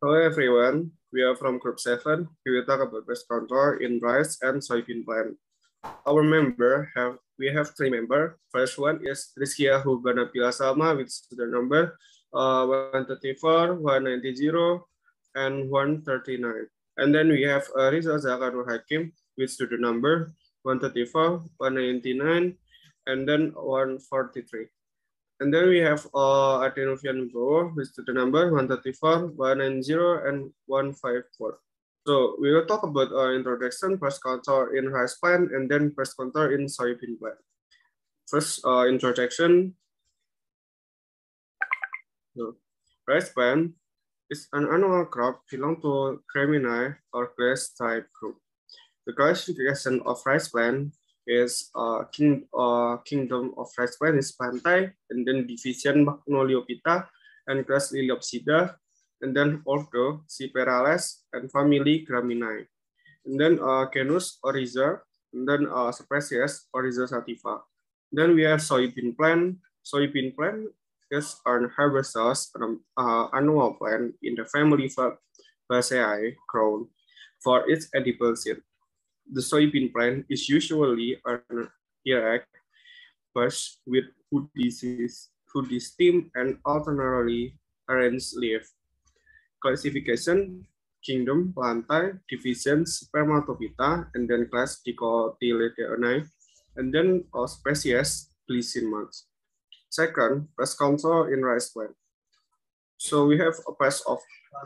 Hello everyone, we are from Group 7. We will talk about pest control in rice and soybean plant. We have 3 members. First one is Rizkia Hubana Pila Salma with student number 134, 190, and 139. And then we have Rizal Zakarul Hakim with student number 134, 199, and then 143. And then we have Adenovian Go with the number 134, 190, and 154. So we will talk about introduction, pest control in rice plant, and then pest control in soybean plant. First, introduction. So, rice plant is an annual crop belong to Gramineae or grass type group. The classification of rice plant is kingdom of rice plant is Pantai, and then division Magnoliophyta and class Liliopsida, and then ordo Cyperales and family Gramineae, and then genus Oryza, and then species Oryza sativa. Then we have soybean plant. Soybean plant is an herbaceous annual plant in the family Fabaceae grown for its edible seed. The soybean plant is usually an erect bush with woody stem and alternately arranged leaf. Classification: kingdom Plantae, division Spermatophyta, and then class Dicotyledonea, and then species Glycinmax. Second, pest control in rice plant. So we have a pest of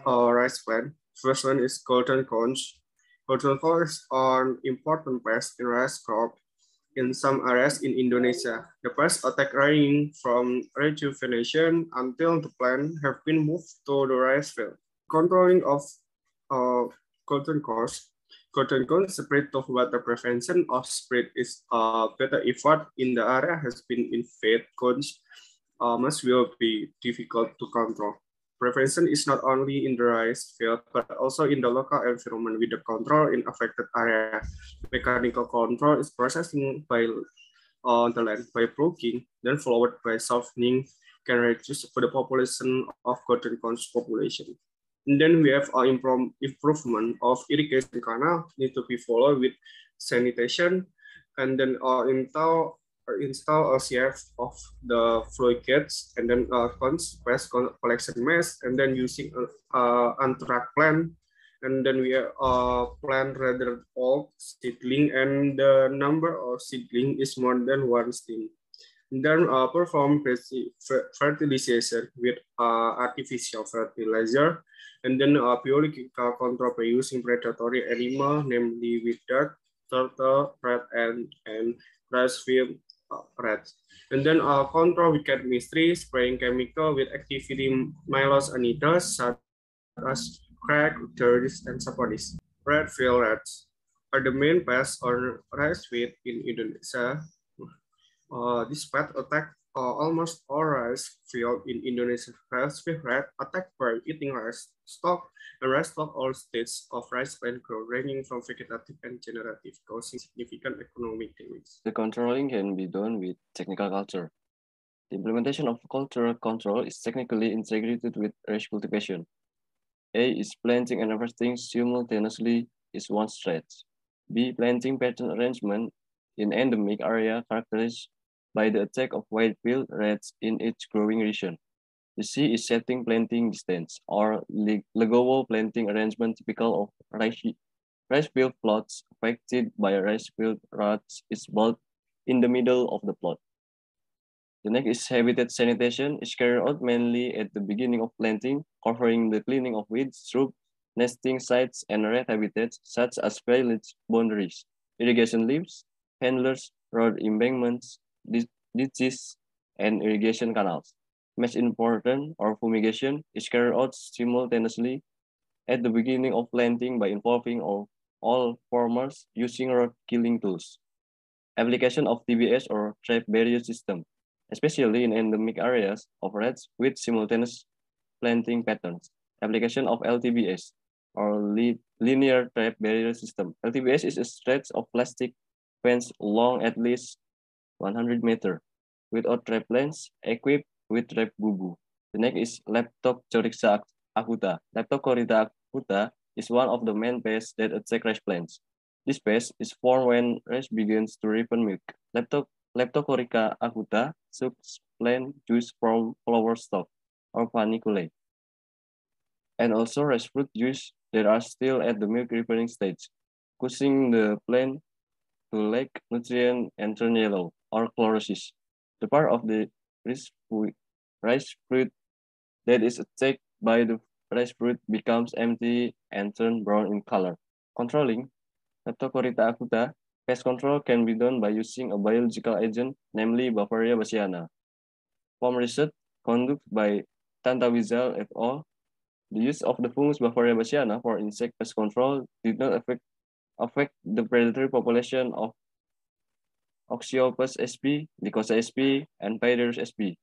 rice plant. First one is golden conch. Golden conch is an important pest in rice crop in some areas in Indonesia. The pest attack ranging from rejuvenation until the plant have been moved to the rice field. Controlling of golden conch. Golden conch spread of water prevention of spread is better effort in the area has been invaded. Conch must will be difficult to control. Prevention is not only in the rice field, but also in the local environment with the control in affected area. Mechanical control is processing by the land by plugging, then followed by softening, can reduce the population of golden conch population. And then we have improvement of irrigation canal need to be followed with sanitation, and then install a CF of the flow gates, and then pest collection mesh, and then using anthrax plant, and then we plant rather old seedling, and the number of seedling is more than one stem. And then perform fertilization with artificial fertilizer, and then biological control by using predatory animal, namely with duck, turtle, rat, and grassfield rats. And then control wicked mystery, spraying chemical with activity Milos anidus, such as crack, dirties, and saponis. Red field rats are the main pest on rice field in Indonesia. This pest attack almost all rice field in Indonesia. Rice field rat attacked by eating rice stalk, and rice stalk all stages of rice plant growth, ranging from vegetative and generative, causing significant economic damage. The controlling can be done with technical culture. The implementation of cultural control is technically integrated with rice cultivation. A is planting and harvesting simultaneously is one stretch. B, planting pattern arrangement in endemic area characterized by the attack of white-billed rats in its growing region. The C is setting planting distance or legowo planting arrangement typical of rice-field plots affected by rice-field rats is built in the middle of the plot. The next is habitat sanitation is carried out mainly at the beginning of planting, covering the cleaning of weeds, shrubs, nesting sites, and rat habitats such as village boundaries, irrigation leaves, handlers, road embankments, ditches, and irrigation canals. Mesh important or fumigation is carried out simultaneously at the beginning of planting by involving all farmers using road killing tools. Application of TBS or trap barrier system, especially in endemic areas of rats with simultaneous planting patterns. Application of LTBS or linear trap barrier system. LTBS is a stretch of plastic fence long at least 100 meters without trap lens equipped with trap bubu. The next is laptop chorixa acuta. Leptocorrida acuta is one of the main pests that attack rice plants. This pest is formed when rice begins to ripen milk. Leptocorrida acuta sucks plant juice from flower stalk or paniculae, and also rice fruit juice that are still at the milk ripening stage, causing the plant to lack nutrient and turn yellow or chlorosis. The part of the rice fruit that is attacked by the rice fruit becomes empty and turn brown in color. Controlling Leptocorrida acuta pest control can be done by using a biological agent, namely Bavaria bassiana. From research conducted by Tantawizal et al., the use of the fungus Bavaria bassiana for insect pest control did not affect the predatory population of Oxyopus sp, Lycosa sp, and Pyrrhus sp.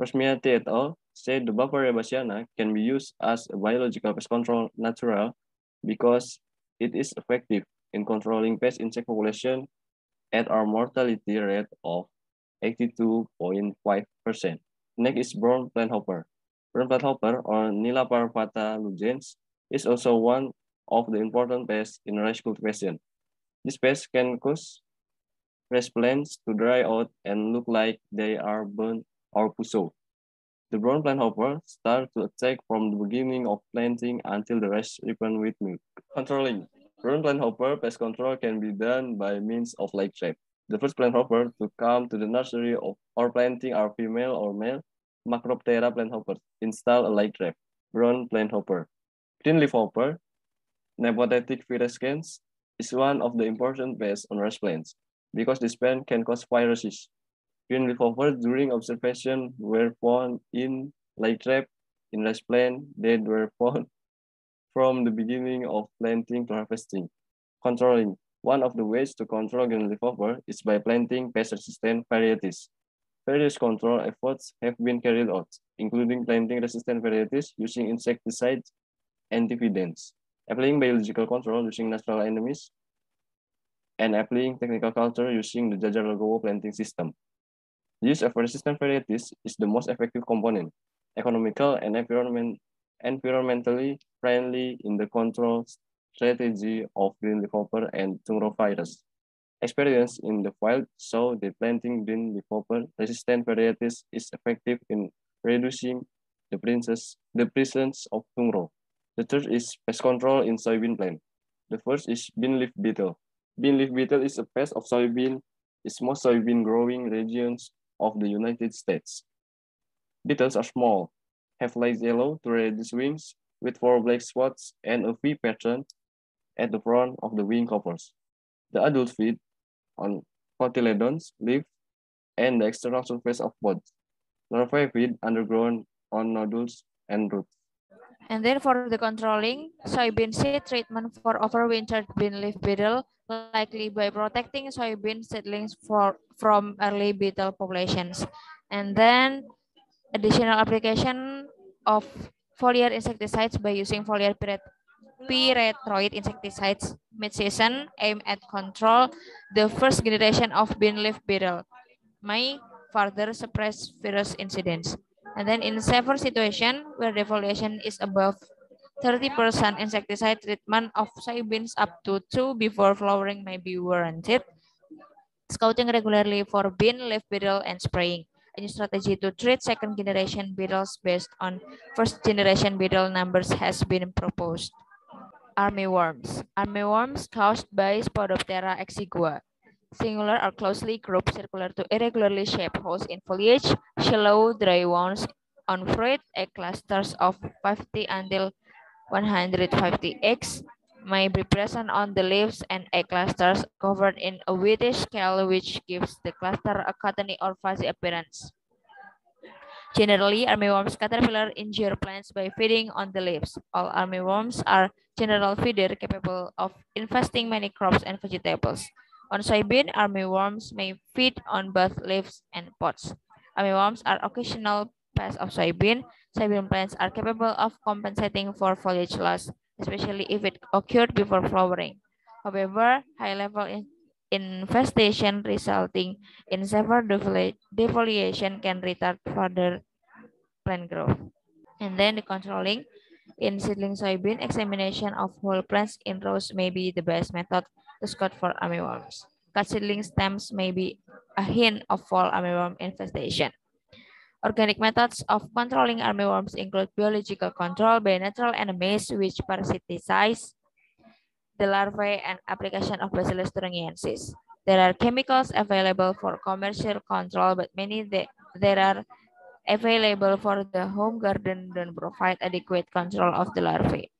Rosmiati et al. Said the Bavaria bassiana can be used as a biological pest control natural because it is effective in controlling pest insect population at a mortality rate of 82.5%. Next is brown planthopper. Brown planthopper, or Nila parvata lugens, is also one of the important pests in rice cultivation. This pest can cause rice plants to dry out and look like they are burnt or puso. The brown planthopper starts to attack from the beginning of planting until the rice ripen with milk. Controlling. Brown planthopper pest control can be done by means of light trap. The first planthopper to come to the nursery or planting are female or male Macroptera planthopper. Install a light trap. Brown planthopper. Green leafhopper, Nepothetic virescens, is one of the important pests on rice plants because this plant can cause viruses. Green leafhopper during observation were found in light trap in rice plant that were found from the beginning of planting to harvesting. Controlling. One of the ways to control green leafhopper is by planting pest-resistant varieties. Various control efforts have been carried out, including planting resistant varieties using insecticides and dividends, applying biological control using natural enemies, and applying technical culture using the Jajar Legowo planting system. The use of resistant varieties is the most effective component, economical and environmentally friendly in the control strategy of green leafhopper and Tungro virus. Experience in the field show that planting green leafhopper resistant varieties is effective in reducing the presence of Tungro. The third is pest control in soybean plant. The first is bean leaf beetle. Bean leaf beetle is a pest of soybean. It's most soybean growing regions of the United States. Beetles are small, have light yellow to reddish wings with 4 black spots and a V pattern at the front of the wing covers. The adults feed on cotyledons, leaves, and the external surface of buds. Larvae feed underground on nodules and roots. And then for the controlling, soybean seed treatment for overwintered bean leaf beetle, likely by protecting soybean seedlings from early beetle populations. And then additional application of foliar insecticides by using foliar pyrethroid insecticides mid-season aimed at control the first generation of bean leaf beetle may further suppress virus incidence. And then in severe situation where defoliation is above 30%, insecticide treatment of soybeans up to 2 before flowering may be warranted. Scouting regularly for bean leaf beetle and spraying. A new strategy to treat second generation beetles based on first generation beetle numbers has been proposed. Armyworms. Armyworms caused by Spodoptera exigua. Singular or closely grouped circular to irregularly shaped holes in foliage, shallow dry wounds on fruit, egg clusters of 50 until 150 eggs may be present on the leaves, and egg clusters covered in a whitish scale which gives the cluster a cottony or fuzzy appearance. Generally, armyworms caterpillar injure plants by feeding on the leaves. All armyworms are general feeder capable of infesting many crops and vegetables. On soybean, armyworms may feed on both leaves and pods. Armyworms are occasional pests of soybean. Soybean plants are capable of compensating for foliage loss, especially if it occurred before flowering. However, high-level infestation resulting in severe defoliation can retard further plant growth. And then the controlling. In seedling soybean, examination of whole plants in rows may be the best method to scout for armyworms. Cut seedling stems may be a hint of fall armyworm infestation. Organic methods of controlling armyworms include biological control by natural enemies which parasitize the larvae and application of Bacillus thuringiensis. There are chemicals available for commercial control, but many there are available for the home garden don't provide adequate control of the larvae.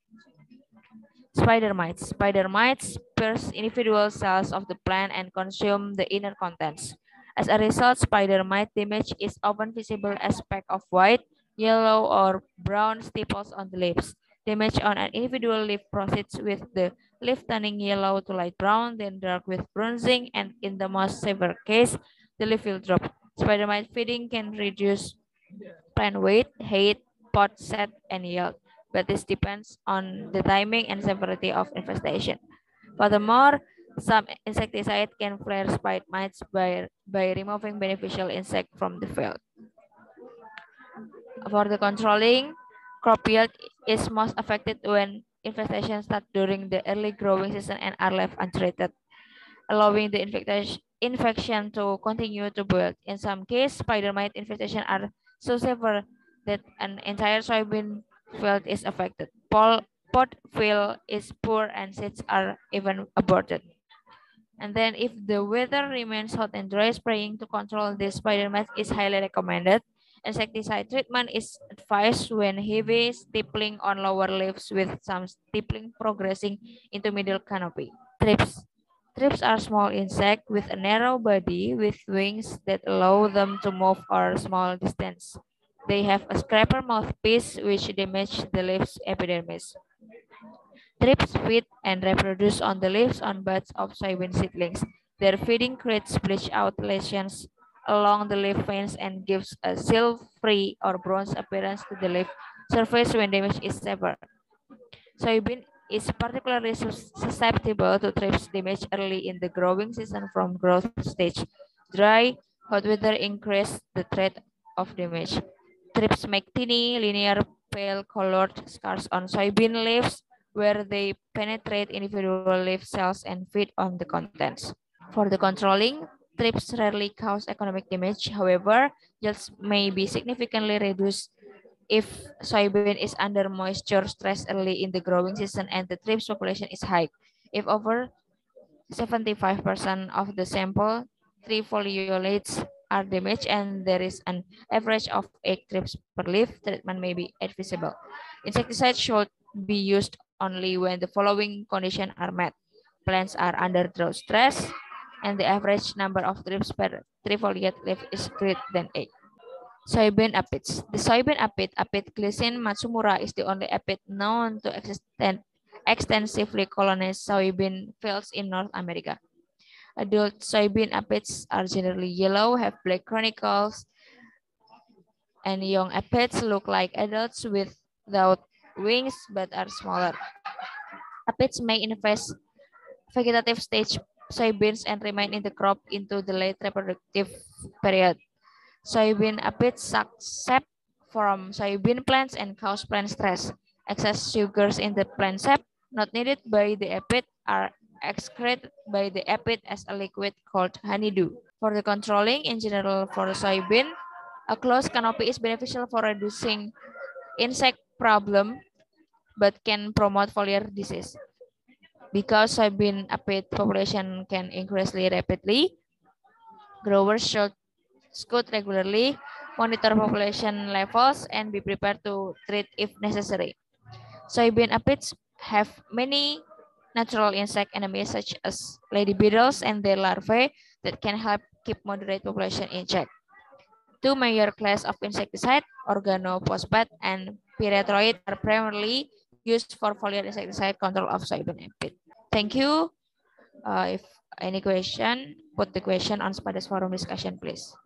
Spider mites. Spider mites pierce individual cells of the plant and consume the inner contents. As a result, spider mite damage is often visible as specks of white, yellow, or brown stipples on the leaves. Damage on an individual leaf proceeds with the leaf turning yellow to light brown, then dark with bronzing, and in the most severe case, the leaf will drop. Spider mite feeding can reduce plant weight, height, pod set, and yield, but this depends on the timing and severity of infestation. Furthermore, some insecticide can flare spider mites by removing beneficial insect from the field. For the controlling, crop yield is most affected when infestation starts during the early growing season and are left untreated, allowing the infection to continue to build. In some cases, spider mite infestation are so severe that an entire soybean field is affected. Pod field is poor and seeds are even aborted. And then if the weather remains hot and dry, spraying to control the spider mite is highly recommended. Insecticide treatment is advised when heavy stippling on lower leaves with some stippling progressing into middle canopy. Thrips. Thrips are small insects with a narrow body with wings that allow them to move a small distance. They have a scraper mouthpiece which damage the leaf's epidermis. Thrips feed and reproduce on the leaves on buds of soybean seedlings. Their feeding creates bleach out lesions along the leaf veins and gives a silvery or bronze appearance to the leaf surface when damage is severe. Soybean is particularly susceptible to thrips damage early in the growing season from growth stage. Dry, hot weather increase the threat of damage. Thrips make tiny, linear, pale-colored scars on soybean leaves where they penetrate individual leaf cells and feed on the contents. For the controlling, thrips rarely cause economic damage. However, yields may be significantly reduced if soybean is under moisture stress early in the growing season and the thrips population is high. If over 75% of the sample tree foliolates are damaged and there is an average of 8 thrips per leaf, treatment may be advisable. Insecticide should be used only when the following conditions are met. Plants are under drought stress and the average number of thrips per trifoliate leaf is greater than 8. Soybean aphids. The soybean aphid, Aphid glycine matsumura, is the only aphid known to extensively colonize soybean fields in North America. Adult soybean aphids are generally yellow, have black chronicles, and young aphids look like adults without wings but are smaller. Aphids may infest vegetative stage soybeans and remain in the crop into the late reproductive period. Soybean aphids suck sap from soybean plants and cause plant stress. Excess sugars in the plant sap not needed by the aphid are excreted by the aphid as a liquid called honeydew. For the controlling, in general for soybean, a closed canopy is beneficial for reducing insect problem but can promote foliar disease. Because soybean aphid population can increase rapidly, growers should scout regularly, monitor population levels, and be prepared to treat if necessary. Soybean aphids have many natural insect enemies such as lady beetles and their larvae that can help keep moderate population in check. Two major classes of insecticide, organophosphate and pyrethroid, are primarily used for foliar insecticide control of soybean aphid. Thank you. If any question, put the question on Spades forum discussion, please.